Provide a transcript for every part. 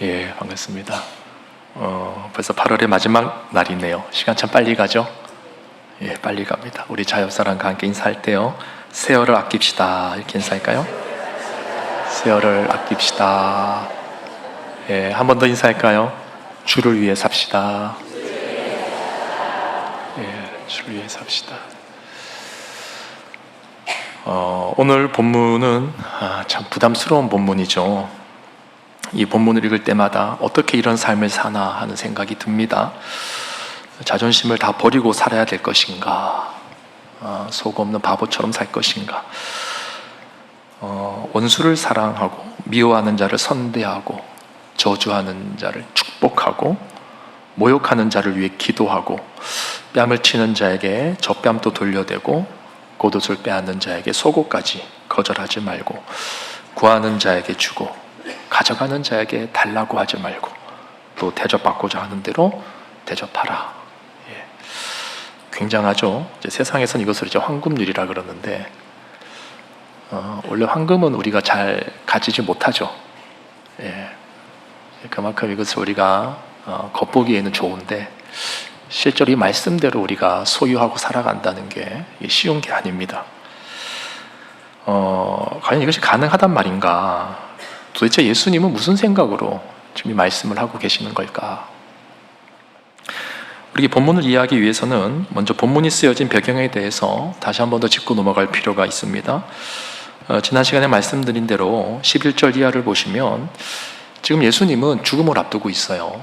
예, 반갑습니다. 벌써 8월의 마지막 날이네요. 시간 참 빨리 가죠? 예, 빨리 갑니다. 우리 자옆사람과 함께 인사할 때요, 세월을 아낍시다 이렇게 인사할까요? 세월을 아낍시다. 예, 한 번 더 인사할까요? 주를 위해 삽시다. 예, 주를 위해 삽시다. 오늘 본문은 참 부담스러운 본문이죠. 이 본문을 읽을 때마다 어떻게 이런 삶을 사나 하는 생각이 듭니다. 자존심을 다 버리고 살아야 될 것인가? 속 없는 바보처럼 살 것인가? 원수를 사랑하고 미워하는 자를 선대하고 저주하는 자를 축복하고 모욕하는 자를 위해 기도하고 뺨을 치는 자에게 젖뺨도 돌려대고 겉옷을 빼앗는 자에게 속옷까지 거절하지 말고 구하는 자에게 주고 가져가는 자에게 달라고 하지 말고 또 대접받고자 하는 대로 대접하라. 예. 굉장하죠. 이제 세상에서는 이것을 이제 황금률이라 그러는데 원래 황금은 우리가 잘 가지지 못하죠. 예. 그만큼 이것을 우리가 겉보기에는 좋은데 실제로 이 말씀대로 우리가 소유하고 살아간다는 게 쉬운 게 아닙니다. 과연 이것이 가능하단 말인가? 도대체 예수님은 무슨 생각으로 지금 이 말씀을 하고 계시는 걸까? 우리 본문을 이해하기 위해서는 먼저 본문이 쓰여진 배경에 대해서 다시 한 번 더 짚고 넘어갈 필요가 있습니다. 지난 시간에 말씀드린 대로 11절 이하를 보시면 지금 예수님은 죽음을 앞두고 있어요.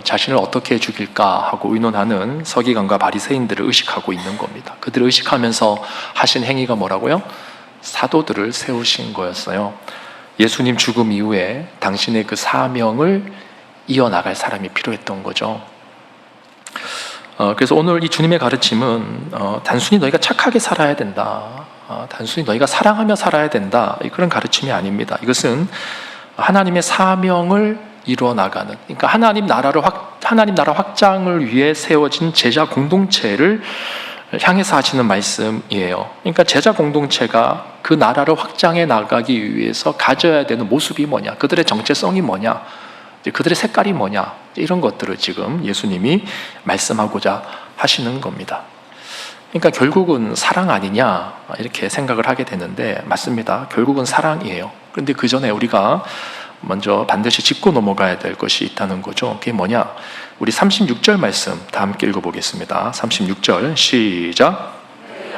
자신을 어떻게 죽일까 하고 의논하는 서기관과 바리새인들을 의식하고 있는 겁니다. 그들을 의식하면서 하신 행위가 뭐라고요? 사도들을 세우신 거였어요. 예수님 죽음 이후에 당신의 그 사명을 이어나갈 사람이 필요했던 거죠. 그래서 오늘 이 주님의 가르침은 단순히 너희가 착하게 살아야 된다, 단순히 너희가 사랑하며 살아야 된다, 그런 가르침이 아닙니다. 이것은 하나님의 사명을 이루어나가는, 그러니까 하나님 나라 확장을 위해 세워진 제자 공동체를 향해서 하시는 말씀이에요. 그러니까 제자 공동체가 그 나라를 확장해 나가기 위해서 가져야 되는 모습이 뭐냐, 그들의 정체성이 뭐냐, 그들의 색깔이 뭐냐, 이런 것들을 지금 예수님이 말씀하고자 하시는 겁니다. 그러니까 결국은 사랑 아니냐 이렇게 생각을 하게 되는데 맞습니다. 결국은 사랑이에요. 그런데 그 전에 우리가 먼저 반드시 짚고 넘어가야 될 것이 있다는 거죠. 그게 뭐냐? 우리 36절 말씀 다 함께 읽어보겠습니다. 36절 시작.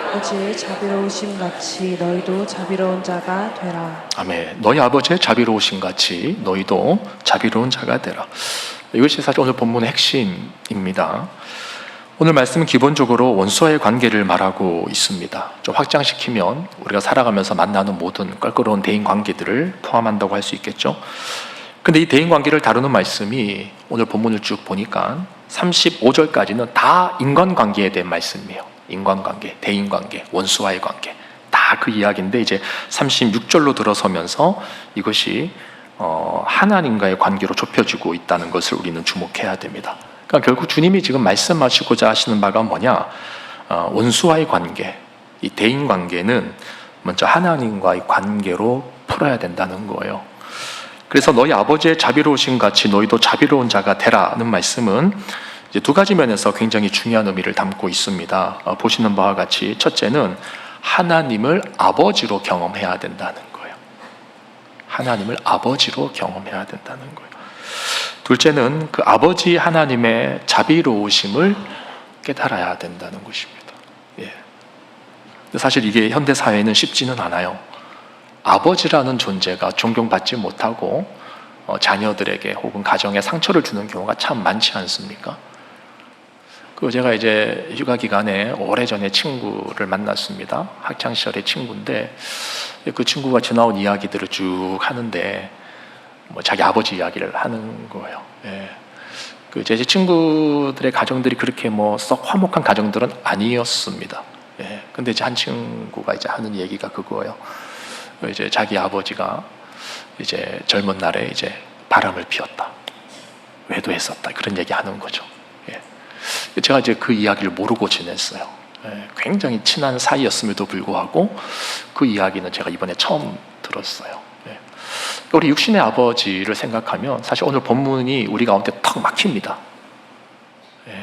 아버지의 자비로우심 같이 너희도 자비로운 자가 되라. 아멘. 너희 아버지의 자비로우심 같이 너희도 자비로운 자가 되라. 이것이 사실 오늘 본문의 핵심입니다. 오늘 말씀은 기본적으로 원수와의 관계를 말하고 있습니다. 좀 확장시키면 우리가 살아가면서 만나는 모든 껄끄러운 대인 관계들을 포함한다고 할 수 있겠죠. 근데 이 대인 관계를 다루는 말씀이 오늘 본문을 쭉 보니까 35절까지는 다 인간관계에 대한 말씀이에요. 인간관계, 대인관계, 원수와의 관계, 다 그 이야기인데 이제 36절로 들어서면서 이것이 하나님과의 관계로 좁혀지고 있다는 것을 우리는 주목해야 됩니다. 그러니까 결국 주님이 지금 말씀하시고자 하시는 바가 뭐냐? 원수와의 관계, 이 대인관계는 먼저 하나님과의 관계로 풀어야 된다는 거예요. 그래서 너희 아버지의 자비로우심 같이 너희도 자비로운 자가 되라는 말씀은 이제 두 가지 면에서 굉장히 중요한 의미를 담고 있습니다. 보시는 바와 같이 첫째는 하나님을 아버지로 경험해야 된다는 거예요. 하나님을 아버지로 경험해야 된다는 거예요. 둘째는 그 아버지 하나님의 자비로우심을 깨달아야 된다는 것입니다. 예. 사실 이게 현대 사회에는 쉽지는 않아요. 아버지라는 존재가 존경받지 못하고 자녀들에게 혹은 가정에 상처를 주는 경우가 참 많지 않습니까? 제가 이제 휴가 기간에 오래전에 친구를 만났습니다. 학창 시절의 친구인데 그 친구가 지나온 이야기들을 쭉 하는데 자기 아버지 이야기를 하는 거예요. 예. 제 친구들의 가정들이 그렇게 썩 화목한 가정들은 아니었습니다. 예. 근데 이제 한 친구가 이제 하는 얘기가 그거예요. 이제 자기 아버지가 이제 젊은 날에 이제 바람을 피웠다, 외도했었다, 그런 얘기 하는 거죠. 예. 제가 이제 그 이야기를 모르고 지냈어요. 예. 굉장히 친한 사이였음에도 불구하고 그 이야기는 제가 이번에 처음 들었어요. 예. 우리 육신의 아버지를 생각하면 사실 오늘 본문이 우리 가운데 턱 막힙니다.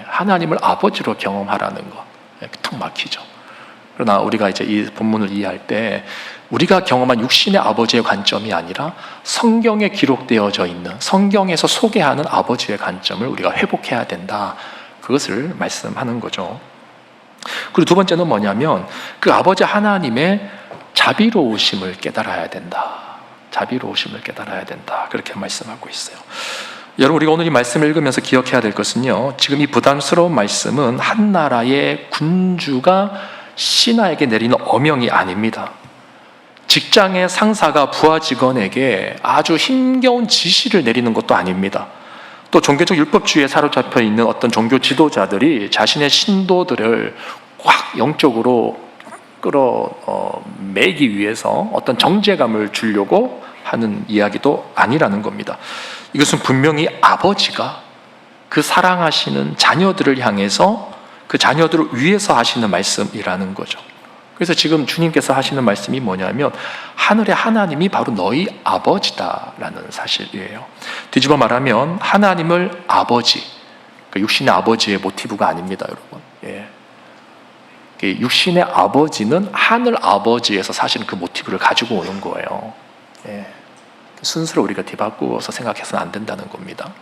하나님을 아버지로 경험하라는 거 턱 막히죠. 그러나 우리가 이제 이 본문을 이해할 때 우리가 경험한 육신의 아버지의 관점이 아니라 성경에 기록되어져 있는, 성경에서 소개하는 아버지의 관점을 우리가 회복해야 된다, 그것을 말씀하는 거죠. 그리고 두 번째는 뭐냐면 그 아버지 하나님의 자비로우심을 깨달아야 된다. 자비로우심을 깨달아야 된다, 그렇게 말씀하고 있어요. 여러분, 우리가 오늘 이 말씀을 읽으면서 기억해야 될 것은요, 지금 이 부담스러운 말씀은 한 나라의 군주가 신하에게 내리는 어명이 아닙니다. 직장의 상사가 부하 직원에게 아주 힘겨운 지시를 내리는 것도 아닙니다. 또 종교적 율법주의에 사로잡혀 있는 어떤 종교 지도자들이 자신의 신도들을 확 영적으로 끌어매기 위해서 어떤 정죄감을 주려고 하는 이야기도 아니라는 겁니다. 이것은 분명히 아버지가 그 사랑하시는 자녀들을 향해서 그 자녀들을 위해서 하시는 말씀이라는 거죠. 그래서 지금 주님께서 하시는 말씀이 뭐냐면 하늘의 하나님이 바로 너희 아버지다라는 사실이에요. 뒤집어 말하면 하나님을 아버지, 그 육신의 아버지의 모티브가 아닙니다, 여러분. 육신의 아버지는 하늘 아버지에서 사실은 그 모티브를 가지고 오는 거예요. 순서를 우리가 뒤바꾸어서 생각해서는 안 된다는 겁니다.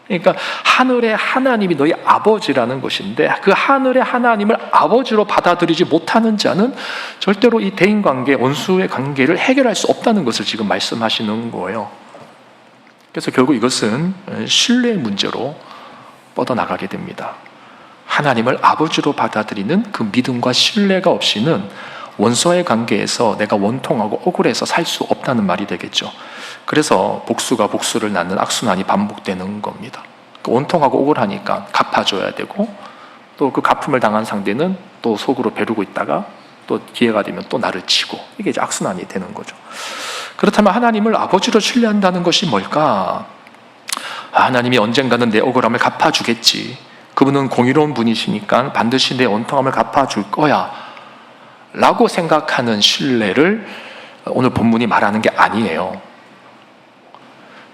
그러니까 하늘의 하나님이 너희 아버지라는 것인데 그 하늘의 하나님을 아버지로 받아들이지 못하는 자는 절대로 이 대인관계, 원수의 관계를 해결할 수 없다는 것을 지금 말씀하시는 거예요. 그래서 결국 이것은 신뢰의 문제로 뻗어나가게 됩니다. 하나님을 아버지로 받아들이는 그 믿음과 신뢰가 없이는 원수와의 관계에서 내가 원통하고 억울해서 살 수 없다는 말이 되겠죠. 그래서 복수가 복수를 낳는 악순환이 반복되는 겁니다. 원통하고 억울하니까 갚아줘야 되고 또 그 갚음을 당한 상대는 또 속으로 벼르고 있다가 또 기회가 되면 또 나를 치고, 이게 이제 악순환이 되는 거죠. 그렇다면 하나님을 아버지로 신뢰한다는 것이 뭘까? 하나님이 언젠가는 내 억울함을 갚아주겠지. 그분은 공의로운 분이시니까 반드시 내 원통함을 갚아줄 거야 라고 생각하는 신뢰를 오늘 본문이 말하는 게 아니에요.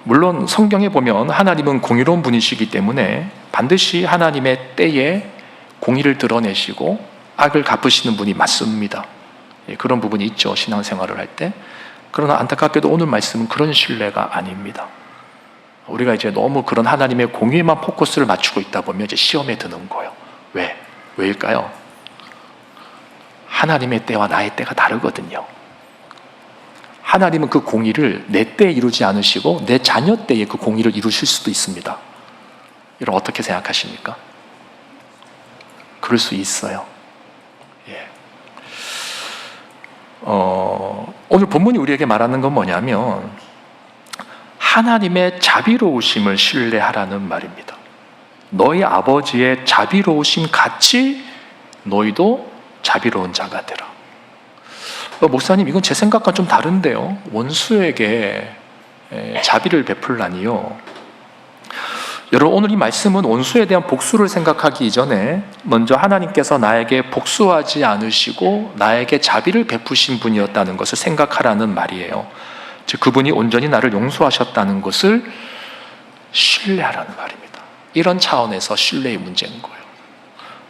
물론 성경에 보면 하나님은 공의로운 분이시기 때문에 반드시 하나님의 때에 공의를 드러내시고 악을 갚으시는 분이 맞습니다. 그런 부분이 있죠, 신앙생활을 할 때. 그러나 안타깝게도 오늘 말씀은 그런 신뢰가 아닙니다. 우리가 이제 너무 그런 하나님의 공의에만 포커스를 맞추고 있다 보면 이제 시험에 드는 거예요. 왜일까요? 하나님의 때와 나의 때가 다르거든요. 하나님은 그 공의를 내 때에 이루지 않으시고 내 자녀 때에 그 공의를 이루실 수도 있습니다. 여러분 어떻게 생각하십니까? 그럴 수 있어요. 오늘 본문이 우리에게 말하는 건 뭐냐면 하나님의 자비로우심을 신뢰하라는 말입니다. 너희 아버지의 자비로우심 같이 너희도 자비로운 자가 되라. 목사님, 이건 제 생각과 좀 다른데요. 원수에게 자비를 베풀라니요. 여러분, 오늘 이 말씀은 원수에 대한 복수를 생각하기 이전에 먼저 하나님께서 나에게 복수하지 않으시고 나에게 자비를 베푸신 분이었다는 것을 생각하라는 말이에요. 즉 그분이 온전히 나를 용서하셨다는 것을 신뢰하라는 말입니다. 이런 차원에서 신뢰의 문제인 거예요.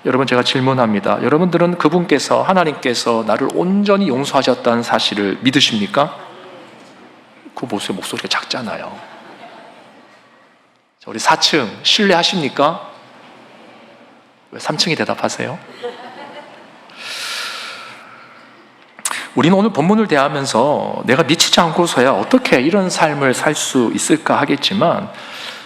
여러분, 제가 질문합니다. 여러분들은 그분께서, 하나님께서 나를 온전히 용서하셨다는 사실을 믿으십니까? 그 목소리가 작잖아요. 우리 4층 신뢰하십니까? 왜 3층이 대답하세요? 우리는 오늘 본문을 대하면서 내가 미치지 않고서야 어떻게 이런 삶을 살 수 있을까 하겠지만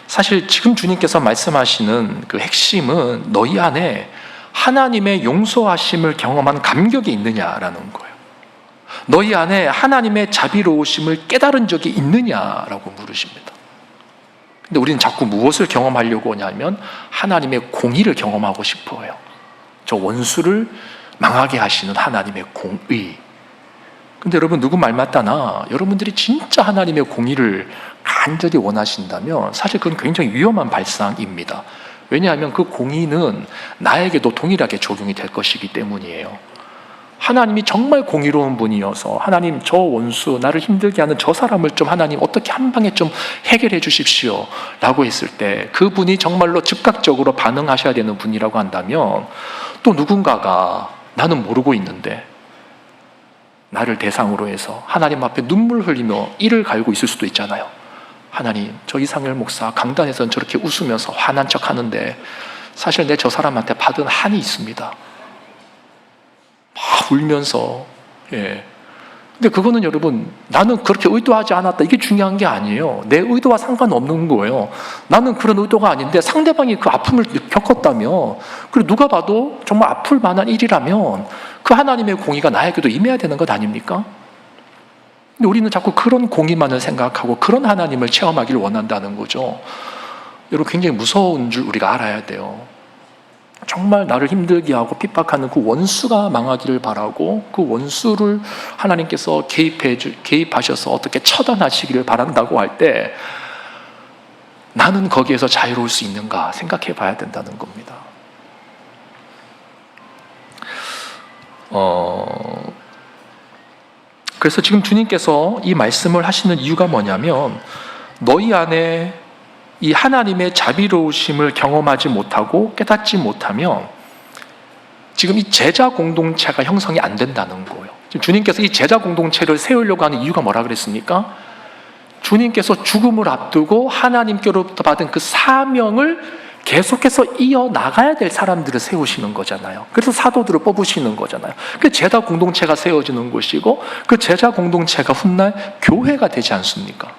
사실 지금 주님께서 말씀하시는 그 핵심은 너희 안에 하나님의 용서하심을 경험한 감격이 있느냐라는 거예요. 너희 안에 하나님의 자비로우심을 깨달은 적이 있느냐라고 물으십니다. 근데 우리는 자꾸 무엇을 경험하려고 하냐면 하나님의 공의를 경험하고 싶어요. 저 원수를 망하게 하시는 하나님의 공의. 근데 여러분, 누구 말 맞다나 여러분들이 진짜 하나님의 공의를 간절히 원하신다면 사실 그건 굉장히 위험한 발상입니다. 왜냐하면 그 공의는 나에게도 동일하게 적용이 될 것이기 때문이에요. 하나님이 정말 공의로운 분이어서 하나님 저 원수 나를 힘들게 하는 저 사람을 좀 하나님 어떻게 한 방에 좀 해결해 주십시오 라고 했을 때 그분이 정말로 즉각적으로 반응하셔야 되는 분이라고 한다면 또 누군가가 나는 모르고 있는데 나를 대상으로 해서 하나님 앞에 눈물 흘리며 이를 갈고 있을 수도 있잖아요. 하나님, 저 이상열 목사 강단에서는 저렇게 웃으면서 화난 척 하는데 사실 내 저 사람한테 받은 한이 있습니다. 막 울면서. 근데 그거는 여러분, 나는 그렇게 의도하지 않았다, 이게 중요한 게 아니에요. 내 의도와 상관없는 거예요. 나는 그런 의도가 아닌데 상대방이 그 아픔을 겪었다며, 그리고 누가 봐도 정말 아플 만한 일이라면 그 하나님의 공의가 나에게도 임해야 되는 것 아닙니까? 근데 우리는 자꾸 그런 공의만을 생각하고 그런 하나님을 체험하기를 원한다는 거죠. 여러분, 굉장히 무서운 줄 우리가 알아야 돼요. 정말 나를 힘들게 하고 핍박하는 그 원수가 망하기를 바라고 그 원수를 하나님께서 개입하셔서 어떻게 처단하시기를 바란다고 할 때 나는 거기에서 자유로울 수 있는가 생각해 봐야 된다는 겁니다. 그래서 지금 주님께서 이 말씀을 하시는 이유가 뭐냐면 너희 안에 이 하나님의 자비로우심을 경험하지 못하고 깨닫지 못하면 지금 이 제자 공동체가 형성이 안 된다는 거예요. 지금 주님께서 이 제자 공동체를 세우려고 하는 이유가 뭐라 그랬습니까? 주님께서 죽음을 앞두고 하나님께로부터 받은 그 사명을 계속해서 이어나가야 될 사람들을 세우시는 거잖아요. 그래서 사도들을 뽑으시는 거잖아요. 그 제자 공동체가 세워지는 것이고 그 제자 공동체가 훗날 교회가 되지 않습니까?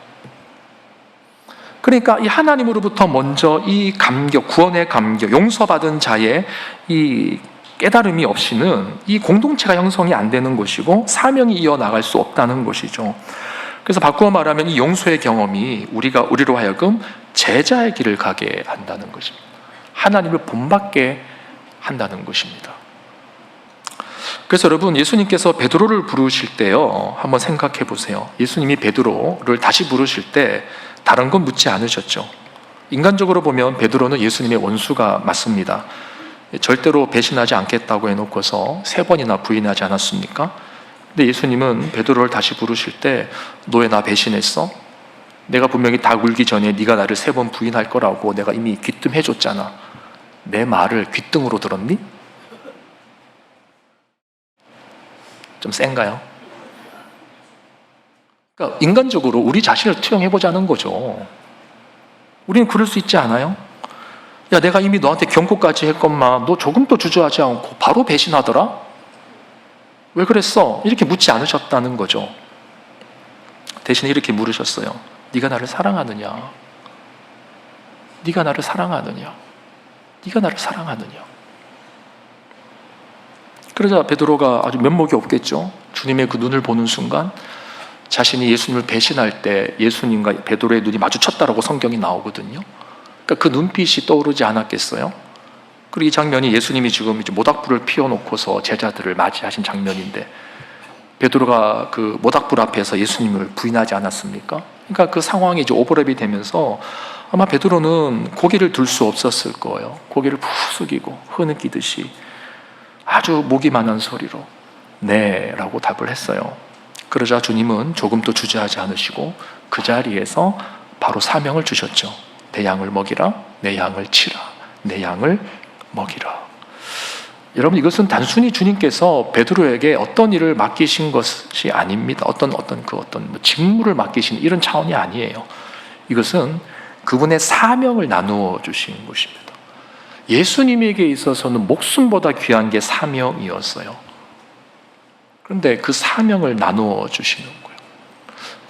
그러니까 이 하나님으로부터 먼저 이 감격, 구원의 감격, 용서받은 자의 이 깨달음이 없이는 이 공동체가 형성이 안 되는 것이고 사명이 이어나갈 수 없다는 것이죠. 그래서 바꾸어 말하면 이 용서의 경험이 우리로 하여금 제자의 길을 가게 한다는 것입니다. 하나님을 본받게 한다는 것입니다. 그래서 여러분, 예수님께서 베드로를 부르실 때요, 한번 생각해 보세요. 예수님이 베드로를 다시 부르실 때 다른 건 묻지 않으셨죠. 인간적으로 보면 베드로는 예수님의 원수가 맞습니다. 절대로 배신하지 않겠다고 해놓고서 3번이나 부인하지 않았습니까? 근데 예수님은 베드로를 다시 부르실 때 너 왜 나 배신했어? 내가 분명히 닭 울기 전에 네가 나를 3번 부인할 거라고 내가 이미 귀뜸해줬잖아. 내 말을 귀등으로 들었니? 좀 센가요? 그러니까 인간적으로 우리 자신을 투영해보자는 거죠. 우리는 그럴 수 있지 않아요? 야, 내가 이미 너한테 경고까지 했건만 너 조금도 주저하지 않고 바로 배신하더라? 왜 그랬어? 이렇게 묻지 않으셨다는 거죠. 대신에 이렇게 물으셨어요. 네가 나를 사랑하느냐? 네가 나를 사랑하느냐? 네가 나를 사랑하느냐? 그러자 베드로가 아주 면목이 없겠죠. 주님의 그 눈을 보는 순간 자신이 예수님을 배신할 때 예수님과 베드로의 눈이 마주쳤다라고 성경이 나오거든요. 그러니까 그 눈빛이 떠오르지 않았겠어요? 그리고 이 장면이 예수님이 지금 이제 모닥불을 피워놓고서 제자들을 맞이하신 장면인데 베드로가 그 모닥불 앞에서 예수님을 부인하지 않았습니까? 그러니까 그 상황이 이제 오버랩이 되면서 아마 베드로는 고개를 들 수 없었을 거예요. 고개를 푹 숙이고 흐느끼듯이 아주 목이 만한 소리로 네 라고 답을 했어요. 그러자 주님은 조금도 주저하지 않으시고 그 자리에서 바로 사명을 주셨죠. 내 양을 먹이라, 내 양을 치라, 내 양을 먹이라. 여러분, 이것은 단순히 주님께서 베드로에게 어떤 일을 맡기신 것이 아닙니다. 어떤 직무를 맡기신 이런 차원이 아니에요. 이것은 그분의 사명을 나누어 주신 것입니다. 예수님에게 있어서는 목숨보다 귀한 게 사명이었어요. 그런데 그 사명을 나누어 주시는 거예요.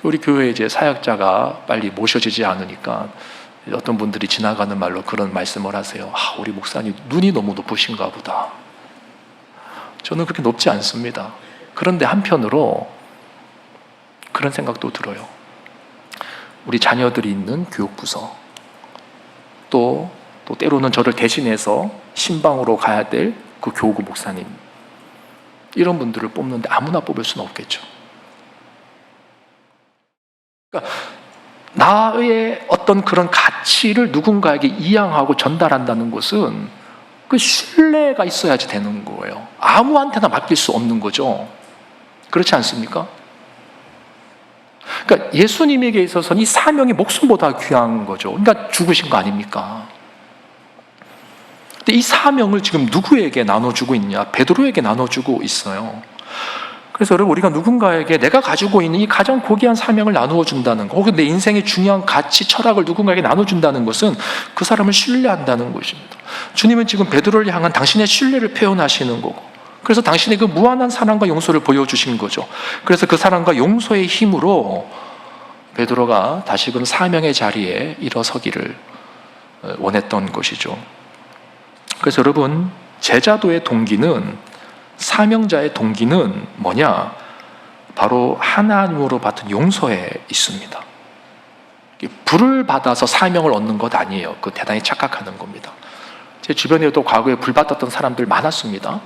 우리 교회에 이제 사역자가 빨리 모셔지지 않으니까 어떤 분들이 지나가는 말로 그런 말씀을 하세요. 우리 목사님 눈이 너무 높으신가 보다. 저는 그렇게 높지 않습니다. 그런데 한편으로 그런 생각도 들어요. 우리 자녀들이 있는 교육부서, 또 때로는 저를 대신해서 신방으로 가야 될 그 교구 목사님, 이런 분들을 뽑는데 아무나 뽑을 수는 없겠죠. 그러니까 나의 어떤 그런 가치를 누군가에게 이양하고 전달한다는 것은 그 신뢰가 있어야지 되는 거예요. 아무한테나 맡길 수 없는 거죠. 그렇지 않습니까? 그러니까 예수님에게 있어서는 이 사명이 목숨보다 귀한 거죠. 그러니까 죽으신 거 아닙니까? 근데 이 사명을 지금 누구에게 나눠주고 있냐? 베드로에게 나눠주고 있어요. 그래서 여러분, 우리가 누군가에게 내가 가지고 있는 이 가장 고귀한 사명을 나누어 준다는 거, 혹은 내 인생의 중요한 가치, 철학을 누군가에게 나눠준다는 것은 그 사람을 신뢰한다는 것입니다. 주님은 지금 베드로를 향한 당신의 신뢰를 표현하시는 거고, 그래서 당신의 그 무한한 사랑과 용서를 보여주신 거죠. 그래서 그 사랑과 용서의 힘으로 베드로가 다시금 사명의 자리에 일어서기를 원했던 것이죠. 그래서 여러분, 제자도의 동기는, 사명자의 동기는 뭐냐? 바로 하나님으로 받은 용서에 있습니다. 불을 받아서 사명을 얻는 것 아니에요. 그거 대단히 착각하는 겁니다. 제 주변에도 과거에 불 받았던 사람들 많았습니다.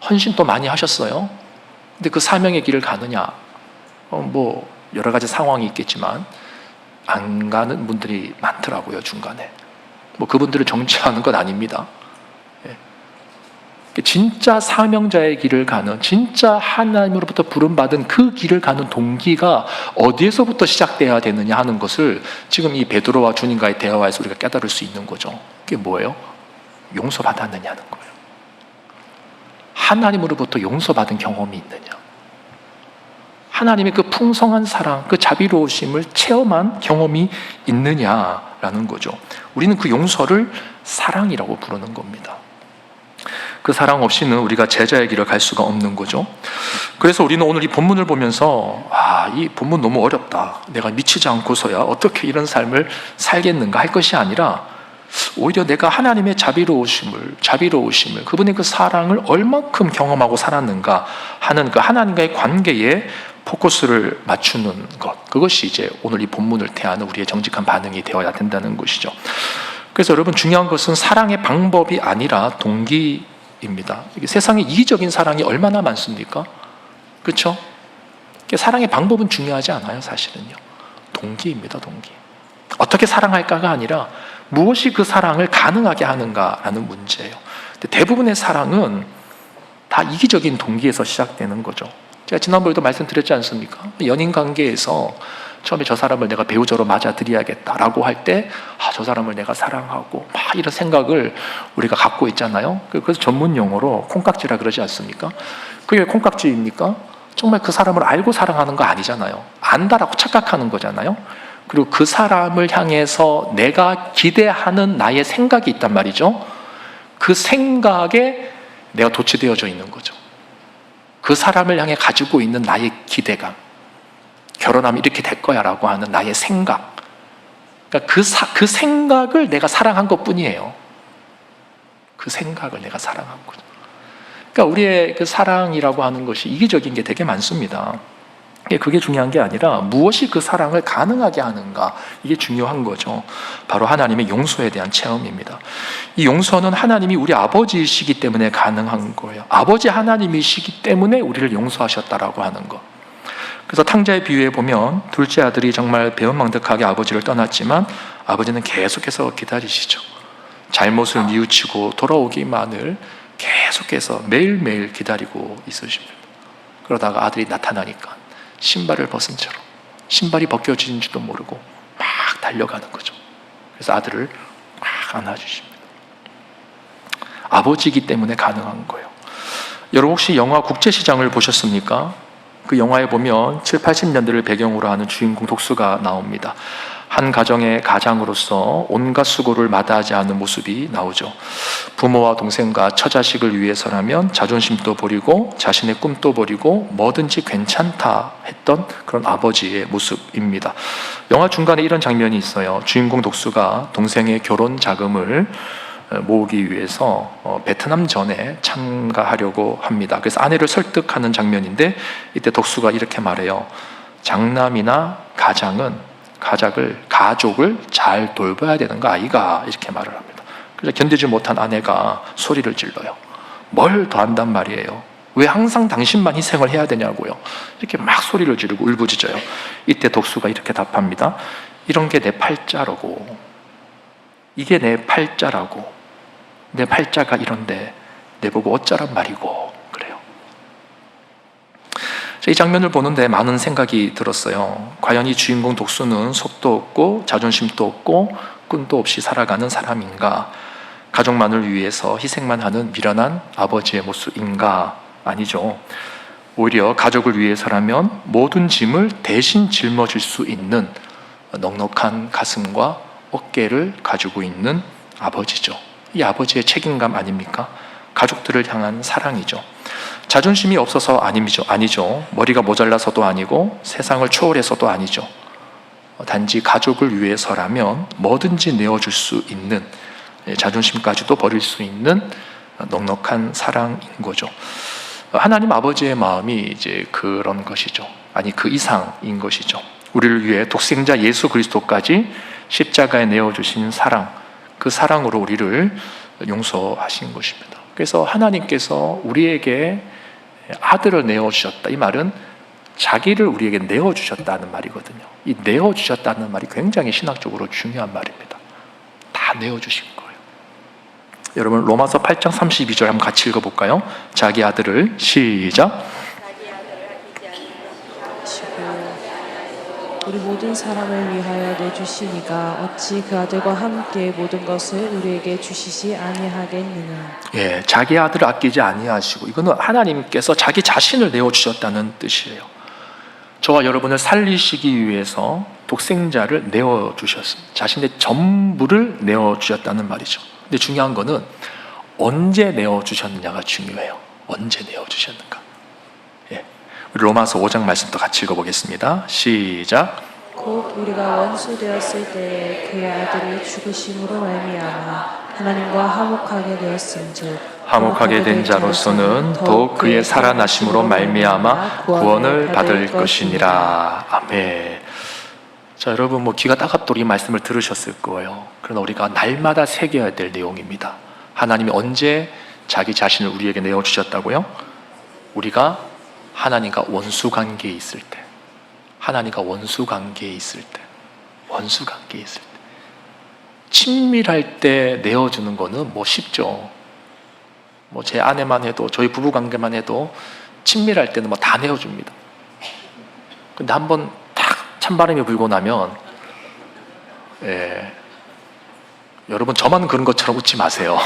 헌신도 많이 하셨어요. 근데 그 사명의 길을 가느냐? 뭐 여러 가지 상황이 있겠지만 안 가는 분들이 많더라고요, 중간에. 뭐 그분들을 정죄하는 건 아닙니다. 진짜 사명자의 길을 가는, 진짜 하나님으로부터 부름받은 그 길을 가는 동기가 어디에서부터 시작돼야 되느냐 하는 것을 지금 이 베드로와 주님과의 대화에서 우리가 깨달을 수 있는 거죠. 그게 뭐예요? 용서받았느냐는 거예요. 하나님으로부터 용서받은 경험이 있느냐, 하나님의 그 풍성한 사랑, 그 자비로우심을 체험한 경험이 있느냐라는 거죠. 우리는 그 용서를 사랑이라고 부르는 겁니다. 그 사랑 없이는 우리가 제자의 길을 갈 수가 없는 거죠. 그래서 우리는 오늘 이 본문을 보면서 이 본문 너무 어렵다, 내가 미치지 않고서야 어떻게 이런 삶을 살겠는가 할 것이 아니라, 오히려 내가 하나님의 자비로우심을, 그분의 그 사랑을 얼만큼 경험하고 살았는가 하는 그 하나님과의 관계에 포커스를 맞추는 것, 그것이 이제 오늘 이 본문을 대하는 우리의 정직한 반응이 되어야 된다는 것이죠. 그래서 여러분, 중요한 것은 사랑의 방법이 아니라 동기입니다. 세상에 이기적인 사랑이 얼마나 많습니까? 그렇죠? 사랑의 방법은 중요하지 않아요, 사실은요. 동기입니다, 동기. 어떻게 사랑할까가 아니라 무엇이 그 사랑을 가능하게 하는가라는 문제예요. 근데 대부분의 사랑은 다 이기적인 동기에서 시작되는 거죠. 제가 지난번에도 말씀드렸지 않습니까? 연인 관계에서 처음에 저 사람을 내가 배우자로 맞아들여야겠다라고 할 때, 저 사람을 내가 사랑하고 막 이런 생각을 우리가 갖고 있잖아요. 그래서 전문 용어로 콩깍지라 그러지 않습니까? 그게 왜 콩깍지입니까? 정말 그 사람을 알고 사랑하는 거 아니잖아요. 안다라고 착각하는 거잖아요. 그리고 그 사람을 향해서 내가 기대하는 나의 생각이 있단 말이죠. 그 생각에 내가 도취되어져 있는 거죠. 그 사람을 향해 가지고 있는 나의 기대감, 결혼하면 이렇게 될 거야 라고 하는 나의 생각, 그러니까 그 생각을 내가 사랑한 것 뿐이에요. 그 생각을 내가 사랑한 거죠. 그러니까 우리의 그 사랑이라고 하는 것이 이기적인 게 되게 많습니다. 그게 중요한 게 아니라 무엇이 그 사랑을 가능하게 하는가, 이게 중요한 거죠. 바로 하나님의 용서에 대한 체험입니다. 이 용서는 하나님이 우리 아버지이시기 때문에 가능한 거예요. 아버지 하나님이시기 때문에 우리를 용서하셨다라고 하는 것. 그래서 탕자의 비유에 보면 둘째 아들이 정말 배은망덕하게 아버지를 떠났지만 아버지는 계속해서 기다리시죠. 잘못을 뉘우치고 돌아오기만을 계속해서 매일매일 기다리고 있으십니다. 그러다가 아들이 나타나니까 신발을 벗은 채로, 신발이 벗겨진지도 모르고 막 달려가는 거죠. 그래서 아들을 막 안아주십니다. 아버지이기 때문에 가능한 거예요. 여러분, 혹시 영화 국제시장을 보셨습니까? 그 영화에 보면 7, 80년대를 배경으로 하는 주인공 독수가 나옵니다. 한 가정의 가장으로서 온갖 수고를 마다하지 않는 모습이 나오죠. 부모와 동생과 처자식을 위해서라면 자존심도 버리고 자신의 꿈도 버리고 뭐든지 괜찮다 했던 그런 아버지의 모습입니다. 영화 중간에 이런 장면이 있어요. 주인공 독수가 동생의 결혼 자금을 모으기 위해서 베트남전에 참가하려고 합니다. 그래서 아내를 설득하는 장면인데, 이때 독수가 이렇게 말해요. 장남이나 가족을 잘 돌봐야 되는 거 아이가, 이렇게 말을 합니다. 그래서 견디지 못한 아내가 소리를 질러요. 뭘 더 한단 말이에요? 왜 항상 당신만 희생을 해야 되냐고요? 이렇게 막 소리를 지르고 울부짖어요. 이때 독수가 이렇게 답합니다. 이런 게 내 팔자라고, 이게 내 팔자라고. 내 팔자가 이런데 내보고 어쩌란 말이고 그래요. 이 장면을 보는데 많은 생각이 들었어요. 과연 이 주인공 독수는 속도 없고 자존심도 없고 끈도 없이 살아가는 사람인가? 가족만을 위해서 희생만 하는 미련한 아버지의 모습인가? 아니죠. 오히려 가족을 위해서라면 모든 짐을 대신 짊어질 수 있는 넉넉한 가슴과 어깨를 가지고 있는 아버지죠. 이 아버지의 책임감 아닙니까? 가족들을 향한 사랑이죠. 자존심이 없어서 아니죠. 머리가 모자라서도 아니고 세상을 초월해서도 아니죠. 단지 가족을 위해서라면 뭐든지 내어줄 수 있는, 자존심까지도 버릴 수 있는 넉넉한 사랑인 거죠. 하나님 아버지의 마음이 이제 그런 것이죠. 아니, 그 이상인 것이죠. 우리를 위해 독생자 예수 그리스도까지 십자가에 내어주신 사랑, 그 사랑으로 우리를 용서하신 것입니다. 그래서 하나님께서 우리에게 아들을 내어주셨다. 이 말은 자기를 우리에게 내어주셨다는 말이거든요. 이 내어주셨다는 말이 굉장히 신학적으로 중요한 말입니다. 다 내어주신 거예요. 여러분 로마서 8장 32절 한번 같이 읽어볼까요? 자기 아들을 시작. 우리 모든 사람을 위하여 내주시니가 어찌 그 아들과 함께 모든 것을 우리에게 주시지 아니하겠느냐. 예, 자기 아들을 아끼지 아니하시고, 이거는 하나님께서 자기 자신을 내어주셨다는 뜻이에요. 저와 여러분을 살리시기 위해서 독생자를 내어주셨습니다. 자신의 전부를 내어주셨다는 말이죠. 근데 중요한 거는 언제 내어주셨느냐가 중요해요. 언제 내어주셨는가. 예. 우리 로마서 5장 말씀도 같이 읽어보겠습니다. 시작. 곧 우리가 원수 되었을 때에 그의 아들이 죽으심으로 말미암아 하나님과 화목하게 되었은즉 화목하게 된 자로서는 더욱 그의 살아나심으로 말미암아 구원을 받을 것이니라. 아멘. 자, 여러분 귀가 따갑도록 이 말씀을 들으셨을 거예요. 그러나 우리가 날마다 새겨야 될 내용입니다. 하나님이 언제 자기 자신을 우리에게 내어주셨다고요? 우리가 하나님과 원수 관계에 있을 때, 하나님과 원수 관계에 있을 때, 원수 관계에 있을 때, 친밀할 때 내어주는 거는 쉽죠. 제 아내만 해도, 저희 부부 관계만 해도 친밀할 때는 다 내어줍니다. 근데 한번 딱 찬바람이 불고 나면, 여러분 저만 그런 것처럼 웃지 마세요.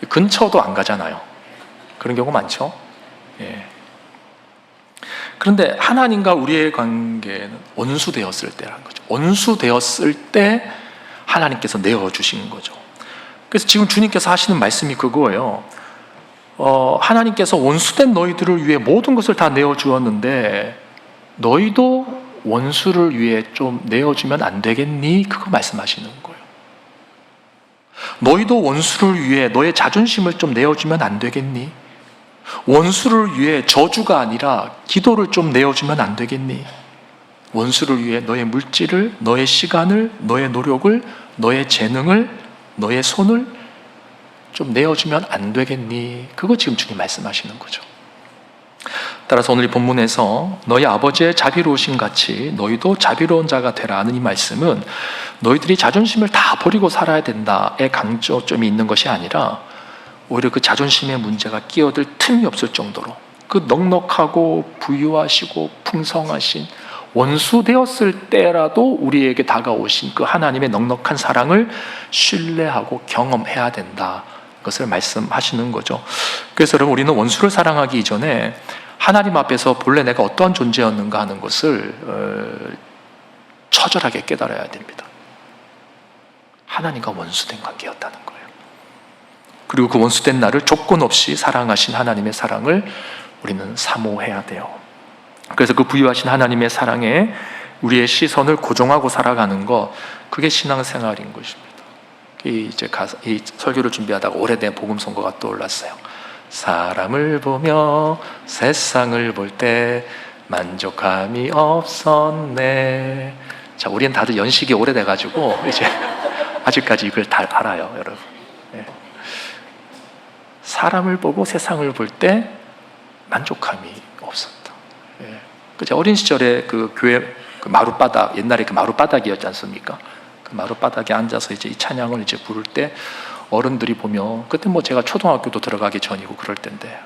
근처도 안 가잖아요. 그런 경우 많죠. 그런데 하나님과 우리의 관계는 원수되었을 때라는 거죠. 원수되었을 때 하나님께서 내어주신 거죠. 그래서 지금 주님께서 하시는 말씀이 그거예요. 하나님께서 원수된 너희들을 위해 모든 것을 다 내어주었는데 너희도 원수를 위해 좀 내어주면 안 되겠니? 그거 말씀하시는 거예요. 너희도 원수를 위해 너의 자존심을 좀 내어주면 안 되겠니? 원수를 위해 저주가 아니라 기도를 좀 내어주면 안 되겠니? 원수를 위해 너의 물질을, 너의 시간을, 너의 노력을, 너의 재능을, 너의 손을 좀 내어주면 안 되겠니? 그거 지금 주님 말씀하시는 거죠. 따라서 오늘 이 본문에서 너희 아버지의 자비로우심 같이 너희도 자비로운 자가 되라 하는 이 말씀은 너희들이 자존심을 다 버리고 살아야 된다의 강조점이 있는 것이 아니라 오히려 그 자존심의 문제가 끼어들 틈이 없을 정도로 그 넉넉하고 부유하시고 풍성하신 원수 되었을 때라도 우리에게 다가오신 그 하나님의 넉넉한 사랑을 신뢰하고 경험해야 된다. 것을 말씀하시는 거죠. 그래서 여러분 우리는 원수를 사랑하기 이전에 하나님 앞에서 본래 내가 어떠한 존재였는가 하는 것을 처절하게 깨달아야 됩니다. 하나님과 원수된 관계였다는 거예요. 그리고 그 원수된 나를 조건 없이 사랑하신 하나님의 사랑을 우리는 사모해야 돼요. 그래서 그 부유하신 하나님의 사랑에 우리의 시선을 고정하고 살아가는 것, 그게 신앙생활인 것입니다. 이 설교를 준비하다가 오래된 복음 선거가 떠올랐어요. 사람을 보며 세상을 볼 때 만족함이 없었네. 자, 우리는 다들 연식이 오래돼가지고 이제 아직까지 이걸 다 알아요, 여러분. 사람을 보고 세상을 볼 때 만족함이 없었다. 어린 시절에 그 교회 그 마룻바닥, 옛날에 그 마룻바닥이었지 않습니까? 그 그 마룻바닥에 앉아서 이제 이 찬양을 이제 부를 때 어른들이 보면, 그때 뭐 제가 초등학교도 들어가기 전이고 그럴 때인데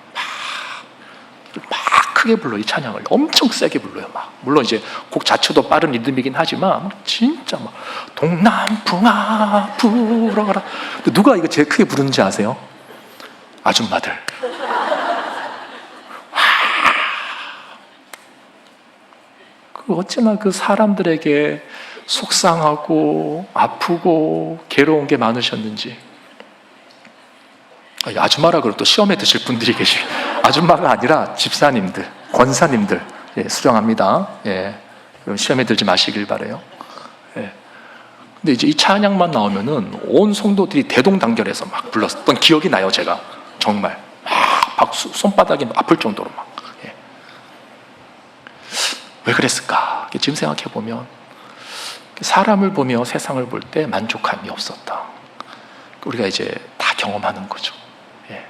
막 크게 불러. 이 찬양을 엄청 세게 불러요. 막 물론 이제 곡 자체도 빠른 리듬이긴 하지만 진짜 막 동남풍아 불어라. 누가 이거 제일 크게 부르는지 아세요? 아줌마들. 어찌나 그 사람들에게 속상하고 아프고 괴로운 게 많으셨는지. 아줌마라 그래도 또 시험에 드실 분들이 계시. 아줌마가 아니라 집사님들, 권사님들, 예, 수정합니다. 예, 시험에 들지 마시길 바래요. 예. 근데 이제 이 찬양만 나오면은 온 성도들이 대동단결해서 막 불렀던 기억이 나요. 제가 정말 막 박수, 손바닥이 아플 정도로 막. 예. 왜 그랬을까? 지금 생각해 보면 사람을 보며 세상을 볼 때 만족감이 없었다. 우리가 이제 다 경험하는 거죠. 예.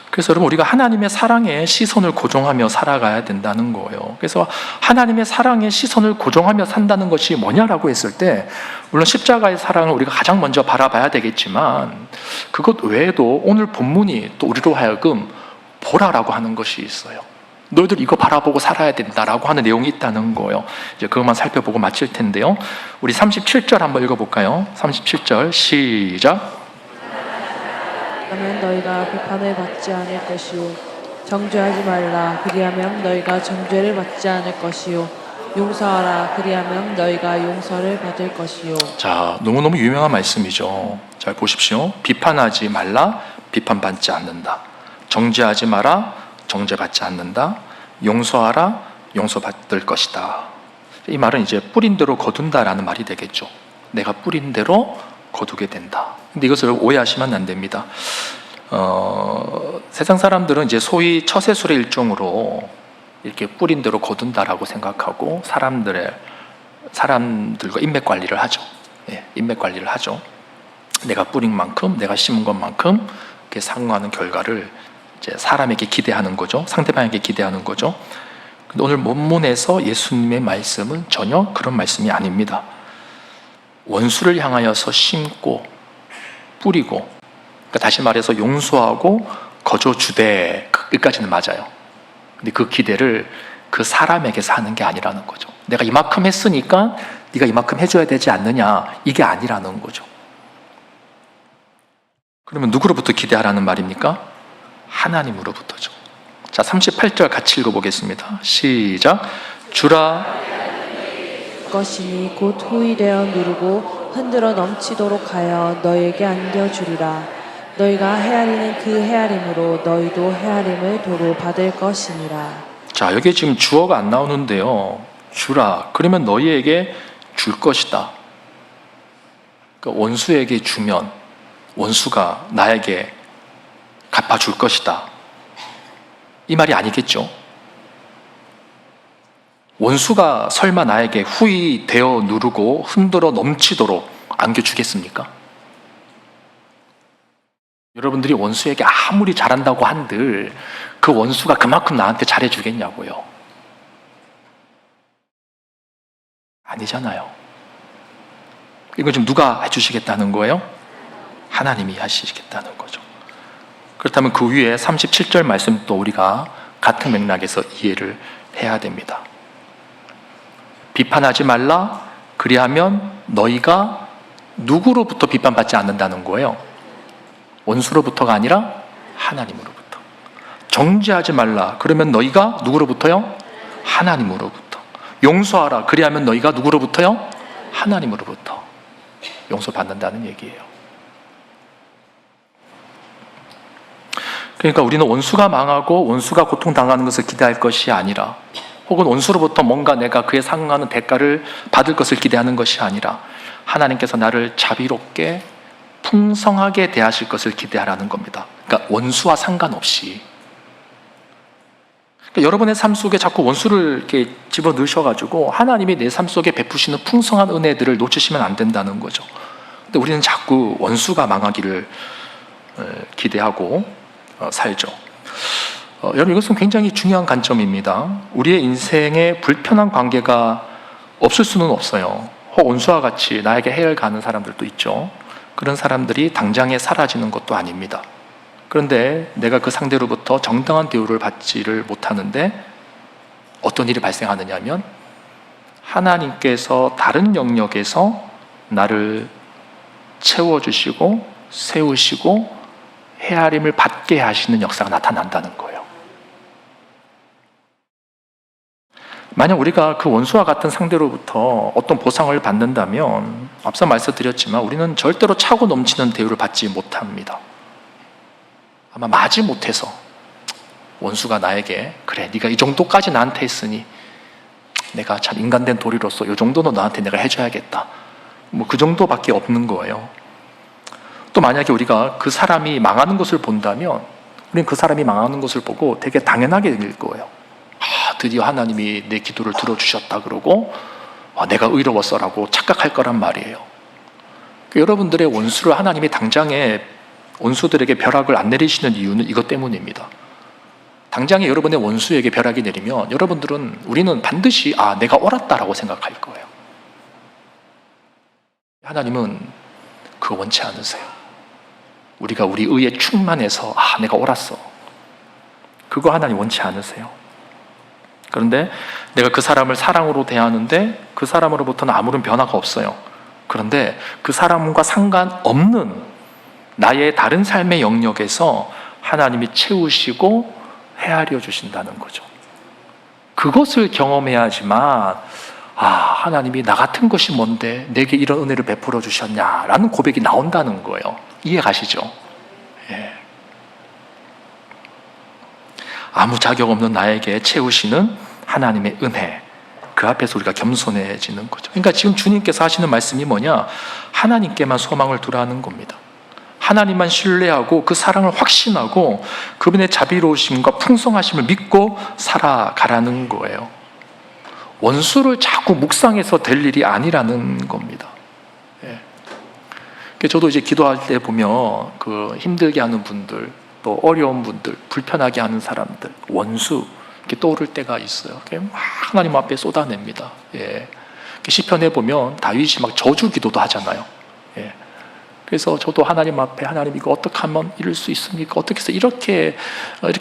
그래서 여러분, 우리가 하나님의 사랑에 시선을 고정하며 살아가야 된다는 거예요. 그래서 하나님의 사랑에 시선을 고정하며 산다는 것이 뭐냐라고 했을 때, 물론 십자가의 사랑을 우리가 가장 먼저 바라봐야 되겠지만 그것 외에도 오늘 본문이 또 우리로 하여금 보라라고 하는 것이 있어요. 너희들 이거 바라보고 살아야 된다라고 하는 내용이 있다는 거예요. 이제 그것만 살펴보고 마칠 텐데요. 우리 37절 한번 읽어볼까요? 37절 시작. 그러면 너희가 비판을 받지 않을 것이요 정죄하지 말라 그리하면 너희가 정죄를 받지 않을 것이요 용서하라 그리하면 너희가 용서를 받을 것이요. 자, 너무너무 유명한 말씀이죠. 잘 보십시오. 비판하지 말라, 비판받지 않는다. 정죄하지 마라, 정죄받지 않는다. 용서하라, 용서받을 것이다. 이 말은 이제 뿌린 대로 거둔다라는 말이 되겠죠. 내가 뿌린 대로 거두게 된다. 근데 이것을 오해하시면 안 됩니다. 세상 사람들은 이제 소위 처세술의 일종으로 이렇게 뿌린 대로 거둔다라고 생각하고 사람들과 인맥 관리를 하죠. 예, 인맥 관리를 하죠. 내가 뿌린 만큼, 내가 심은 것만큼 이렇게 상응하는 결과를 이제 사람에게 기대하는 거죠. 상대방에게 기대하는 거죠. 근데 오늘 본문에서 예수님의 말씀은 전혀 그런 말씀이 아닙니다. 원수를 향하여서 심고 뿌리고, 그러니까 다시 말해서 용서하고 거저주되, 여기까지는 맞아요. 근데 그 기대를 그 사람에게서 하는 게 아니라는 거죠. 내가 이만큼 했으니까 네가 이만큼 해줘야 되지 않느냐, 이게 아니라는 거죠. 그러면 누구로부터 기대하라는 말입니까? 하나님으로부터죠. 자, 38절 같이 읽어보겠습니다. 시작. 주라 것이니 곧 후이되어 누르고 흔들어 넘치도록 하여 너에게 안겨주리라. 너희가 헤아리는 그 헤아림으로 너희도 헤아림을 도로 받을 것이니라. 자, 여기에 지금 주어가 안 나오는데요. 주라, 그러면 너희에게 줄 것이다. 그러니까 원수에게 주면 원수가 나에게 갚아줄 것이다. 이 말이 아니겠죠. 원수가 설마 나에게 후이 되어 누르고 흔들어 넘치도록 안겨주겠습니까? 여러분들이 원수에게 아무리 잘한다고 한들 그 원수가 그만큼 나한테 잘해주겠냐고요? 아니잖아요. 이거 지금 누가 해주시겠다는 거예요? 하나님이 하시겠다는 거죠. 그렇다면 그 위에 37절 말씀도 우리가 같은 맥락에서 이해를 해야 됩니다. 비판하지 말라, 그리하면 너희가 누구로부터 비판받지 않는다는 거예요? 원수로부터가 아니라 하나님으로부터. 정죄하지 말라, 그러면 너희가 누구로부터요? 하나님으로부터. 용서하라, 그리하면 너희가 누구로부터요? 하나님으로부터 용서받는다는 얘기예요. 그러니까 우리는 원수가 망하고 원수가 고통당하는 것을 기대할 것이 아니라, 혹은 원수로부터 뭔가 내가 그에 상응하는 대가를 받을 것을 기대하는 것이 아니라, 하나님께서 나를 자비롭게 풍성하게 대하실 것을 기대하라는 겁니다. 그러니까 원수와 상관없이. 그러니까 여러분의 삶 속에 자꾸 원수를 이렇게 집어넣으셔가지고 하나님이 내 삶 속에 베푸시는 풍성한 은혜들을 놓치시면 안 된다는 거죠. 근데 우리는 자꾸 원수가 망하기를 기대하고 살죠. 여러분, 이것은 굉장히 중요한 관점입니다. 우리의 인생에 불편한 관계가 없을 수는 없어요. 원수와 같이 나에게 해를 가는 사람들도 있죠. 그런 사람들이 당장에 사라지는 것도 아닙니다. 그런데 내가 그 상대로부터 정당한 대우를 받지를 못하는데 어떤 일이 발생하느냐 하면 하나님께서 다른 영역에서 나를 채워주시고 세우시고 헤아림을 받게 하시는 역사가 나타난다는 거예요. 만약 우리가 그 원수와 같은 상대로부터 어떤 보상을 받는다면 앞서 말씀드렸지만 우리는 절대로 차고 넘치는 대우를 받지 못합니다. 아마 마지 못해서 원수가 나에게 그래 네가 이 정도까지 나한테 했으니 내가 참 인간된 도리로서 이 정도는 너한테 내가 해줘야겠다, 뭐 그 정도밖에 없는 거예요. 또 만약에 우리가 그 사람이 망하는 것을 본다면 우리는 그 사람이 망하는 것을 보고 되게 당연하게 여길 거예요. 드디어 하나님이 내 기도를 들어주셨다 그러고 내가 의로웠어라고 착각할 거란 말이에요. 여러분들의 원수를 하나님이 당장에 원수들에게 벼락을 안 내리시는 이유는 이것 때문입니다. 당장에 여러분의 원수에게 벼락이 내리면 우리는 반드시 내가 옳았다라고 생각할 거예요. 하나님은 그거 원치 않으세요. 우리가 우리 의에 충만해서 내가 옳았어, 그거 하나님 원치 않으세요. 그런데 내가 그 사람을 사랑으로 대하는데 그 사람으로부터는 아무런 변화가 없어요. 그런데 그 사람과 상관없는 나의 다른 삶의 영역에서 하나님이 채우시고 헤아려 주신다는 거죠. 그것을 경험해야지만 하나님이 나 같은 것이 뭔데 내게 이런 은혜를 베풀어 주셨냐라는 고백이 나온다는 거예요. 이해 가시죠? 예. 아무 자격 없는 나에게 채우시는 하나님의 은혜, 그 앞에서 우리가 겸손해지는 거죠. 그러니까 지금 주님께서 하시는 말씀이 뭐냐? 하나님께만 소망을 두라는 겁니다. 하나님만 신뢰하고 그 사랑을 확신하고 그분의 자비로우심과 풍성하심을 믿고 살아가라는 거예요. 원수를 자꾸 묵상해서 될 일이 아니라는 겁니다. 예. 저도 이제 기도할 때 보면 그 힘들게 하는 분들, 또 어려운 분들, 불편하게 하는 사람들, 원수 이렇게 떠오를 때가 있어요. 막 하나님 앞에 쏟아냅니다. 예. 시편에 보면 다윗이 막 저주 기도도 하잖아요. 예. 그래서 저도 하나님 앞에 하나님 이거 어떻게 하면 이룰 수 있습니까? 어떻게 해서 이렇게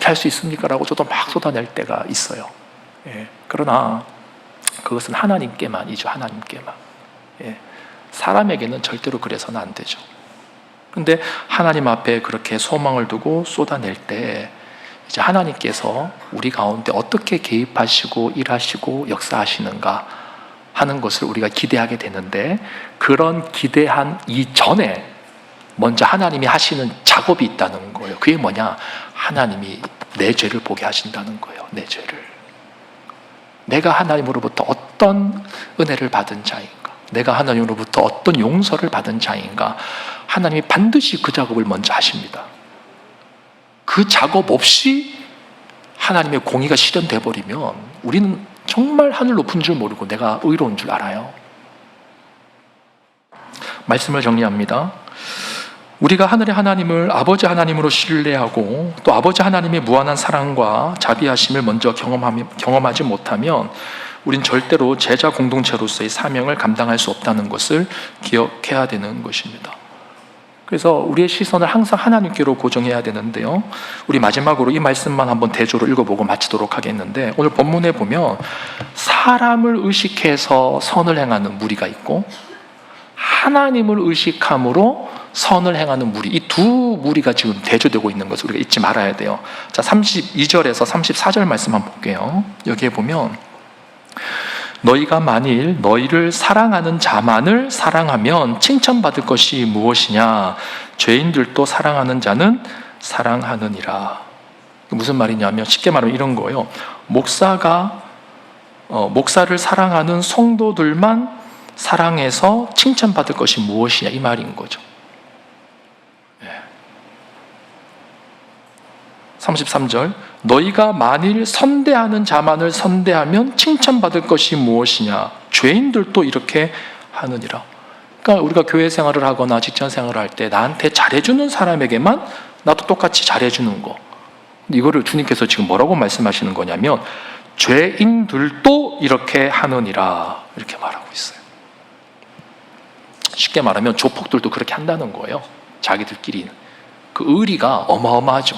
할 수 있습니까? 라고 저도 막 쏟아낼 때가 있어요. 예. 그러나 그것은 하나님께만이죠. 하나님께만. 예. 사람에게는 절대로 그래서는 안 되죠. 그런데 하나님 앞에 그렇게 소망을 두고 쏟아낼 때 이제 하나님께서 우리 가운데 어떻게 개입하시고 일하시고 역사하시는가 하는 것을 우리가 기대하게 되는데, 그런 기대한 이전에 먼저 하나님이 하시는 작업이 있다는 거예요. 그게 뭐냐? 하나님이 내 죄를 보게 하신다는 거예요. 내 죄를. 내가 하나님으로부터 어떤 은혜를 받은 자인가, 내가 하나님으로부터 어떤 용서를 받은 자인가, 하나님이 반드시 그 작업을 먼저 하십니다. 그 작업 없이 하나님의 공의가 실현돼 버리면 우리는 정말 하늘 높은 줄 모르고 내가 의로운 줄 알아요. 말씀을 정리합니다. 우리가 하늘의 하나님을 아버지 하나님으로 신뢰하고 또 아버지 하나님의 무한한 사랑과 자비하심을 먼저 경험하지 못하면 우린 절대로 제자 공동체로서의 사명을 감당할 수 없다는 것을 기억해야 되는 것입니다. 그래서 우리의 시선을 항상 하나님께로 고정해야 되는데요, 우리 마지막으로 이 말씀만 한번 대조로 읽어보고 마치도록 하겠는데, 오늘 본문에 보면 사람을 의식해서 선을 행하는 무리가 있고 하나님을 의식함으로 선을 행하는 무리, 이 두 무리가 지금 대조되고 있는 것을 우리가 잊지 말아야 돼요. 자, 32절에서 34절 말씀 한번 볼게요. 여기에 보면 너희가 만일 너희를 사랑하는 자만을 사랑하면 칭찬받을 것이 무엇이냐? 죄인들도 사랑하는 자는 사랑하느니라. 무슨 말이냐면 쉽게 말하면 이런 거예요. 목사를 사랑하는 성도들만 사랑해서 칭찬받을 것이 무엇이냐, 이 말인 거죠. 33절 너희가 만일 선대하는 자만을 선대하면 칭찬받을 것이 무엇이냐? 죄인들도 이렇게 하느니라. 그러니까 우리가 교회 생활을 하거나 직장 생활을 할 때 나한테 잘해주는 사람에게만 나도 똑같이 잘해주는 거, 이거를 주님께서 지금 뭐라고 말씀하시는 거냐면 죄인들도 이렇게 하느니라, 이렇게 말하고 있어요. 쉽게 말하면 조폭들도 그렇게 한다는 거예요. 자기들끼리. 그 의리가 어마어마하죠.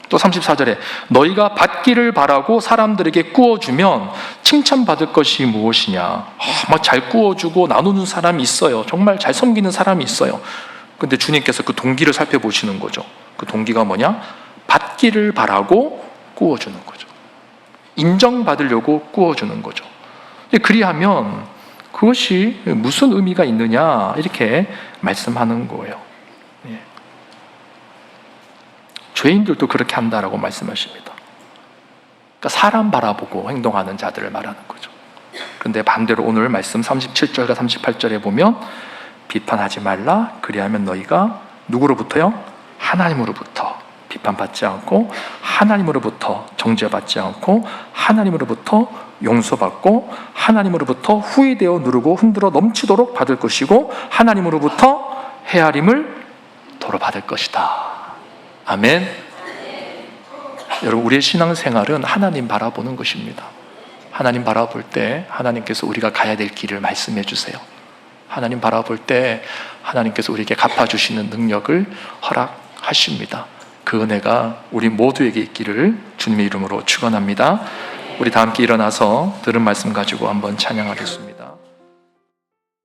또 34절에 너희가 받기를 바라고 사람들에게 구워주면 칭찬받을 것이 무엇이냐. 막 잘 구워주고 나누는 사람이 있어요. 정말 잘 섬기는 사람이 있어요. 근데 주님께서 그 동기를 살펴보시는 거죠. 그 동기가 뭐냐? 받기를 바라고 구워주는 거죠. 인정받으려고 구워주는 거죠. 그리하면 그것이 무슨 의미가 있느냐 이렇게 말씀하는 거예요. 죄인들도 그렇게 한다라고 말씀하십니다. 그러니까 사람 바라보고 행동하는 자들을 말하는 거죠. 그런데 반대로 오늘 말씀 37절과 38절에 보면 비판하지 말라. 그리하면 너희가 누구로부터요? 하나님으로부터 비판받지 않고 하나님으로부터 정죄받지 않고 하나님으로부터 용서받고 하나님으로부터 후회되어 누르고 흔들어 넘치도록 받을 것이고 하나님으로부터 헤아림을 도로 받을 것이다. 아멘. 여러분, 우리의 신앙생활은 하나님 바라보는 것입니다. 하나님 바라볼 때 하나님께서 우리가 가야 될 길을 말씀해 주세요. 하나님 바라볼 때 하나님께서 우리에게 갚아주시는 능력을 허락하십니다. 그 은혜가 우리 모두에게 있기를 주님의 이름으로 축원합니다. 우리 다 함께 일어나서 들은 말씀 가지고 한번 찬양하겠습니다.